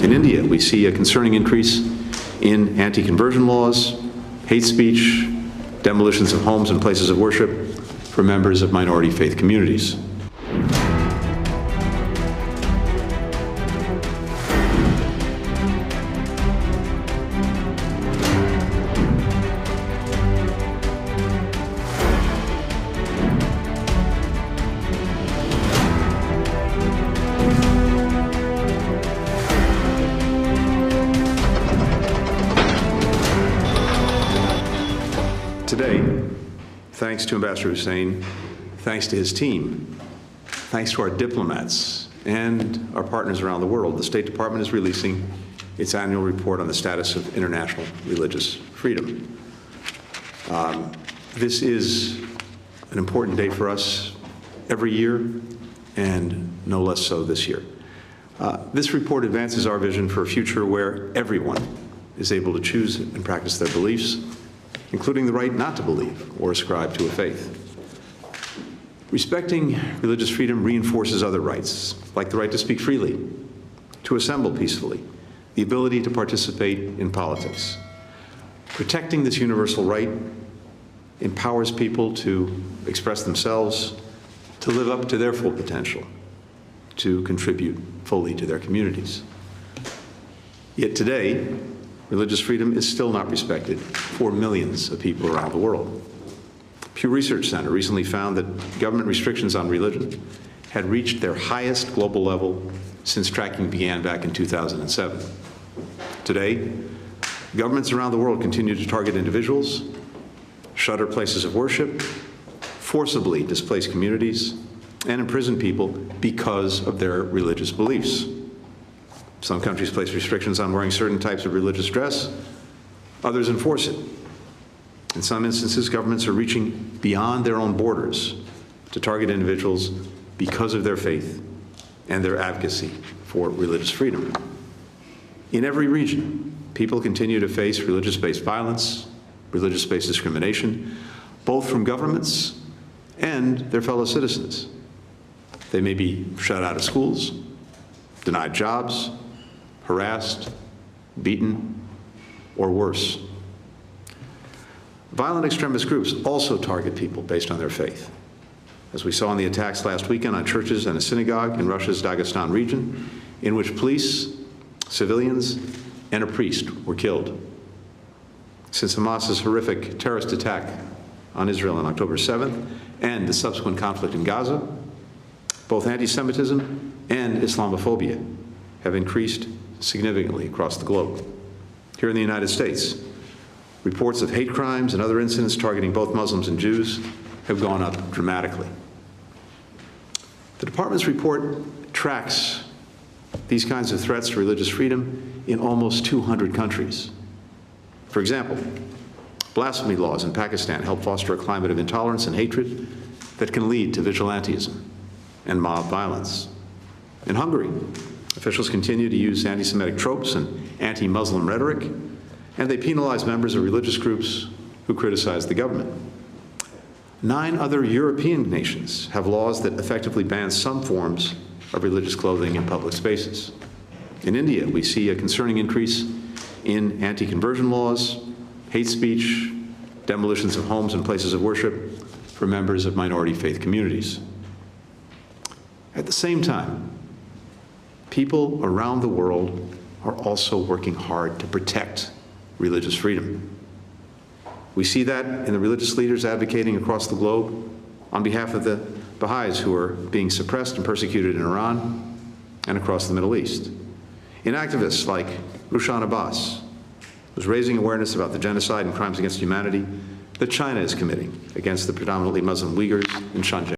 In India, we see a concerning increase in anti-conversion laws, hate speech, demolitions of homes and places of worship for members of minority faith communities. Today, thanks to Ambassador Hussain, thanks to his team, thanks to our diplomats and our partners around the world, the State Department is releasing its annual report on the status of international religious freedom. This is an important day for us every year, and no less so this year. This report advances our vision for a future where everyone is able to choose and practice their beliefs, including the right not to believe or ascribe to a faith. Respecting religious freedom reinforces other rights, like the right to speak freely, to assemble peacefully, the ability to participate in politics. Protecting this universal right empowers people to express themselves, to live up to their full potential, to contribute fully to their communities. Yet today, religious freedom is still not respected for millions of people around the world. Pew Research Center recently found that government restrictions on religion had reached their highest global level since tracking began back in 2007. Today, governments around the world continue to target individuals, shutter places of worship, forcibly displace communities, and imprison people because of their religious beliefs. Some countries place restrictions on wearing certain types of religious dress. Others enforce it. In some instances, governments are reaching beyond their own borders to target individuals because of their faith and their advocacy for religious freedom. In every region, people continue to face religious-based violence, religious-based discrimination, both from governments and their fellow citizens. They may be shut out of schools, denied jobs, harassed, beaten, or worse. Violent extremist groups also target people based on their faith, as we saw in the attacks last weekend on churches and a synagogue in Russia's Dagestan region, in which police, civilians, and a priest were killed. Since Hamas's horrific terrorist attack on Israel on October 7th and the subsequent conflict in Gaza, both anti-Semitism and Islamophobia have increased significantly across the globe. Here in the United States, reports of hate crimes and other incidents targeting both Muslims and Jews have gone up dramatically. The Department's report tracks these kinds of threats to religious freedom in almost 200 countries. For example, blasphemy laws in Pakistan help foster a climate of intolerance and hatred that can lead to vigilantism and mob violence. In Hungary, officials continue to use anti-Semitic tropes and anti-Muslim rhetoric, and they penalize members of religious groups who criticize the government. 9 other European nations have laws that effectively ban some forms of religious clothing in public spaces. In India, we see a concerning increase in anti-conversion laws, hate speech, demolitions of homes and places of worship for members of minority faith communities. At the same time, people around the world are also working hard to protect religious freedom. We see that in the religious leaders advocating across the globe on behalf of the Baha'is who are being suppressed and persecuted in Iran and across the Middle East. In activists like Rushan Abbas, who's raising awareness about the genocide and crimes against humanity that China is committing against the predominantly Muslim Uyghurs in Xinjiang.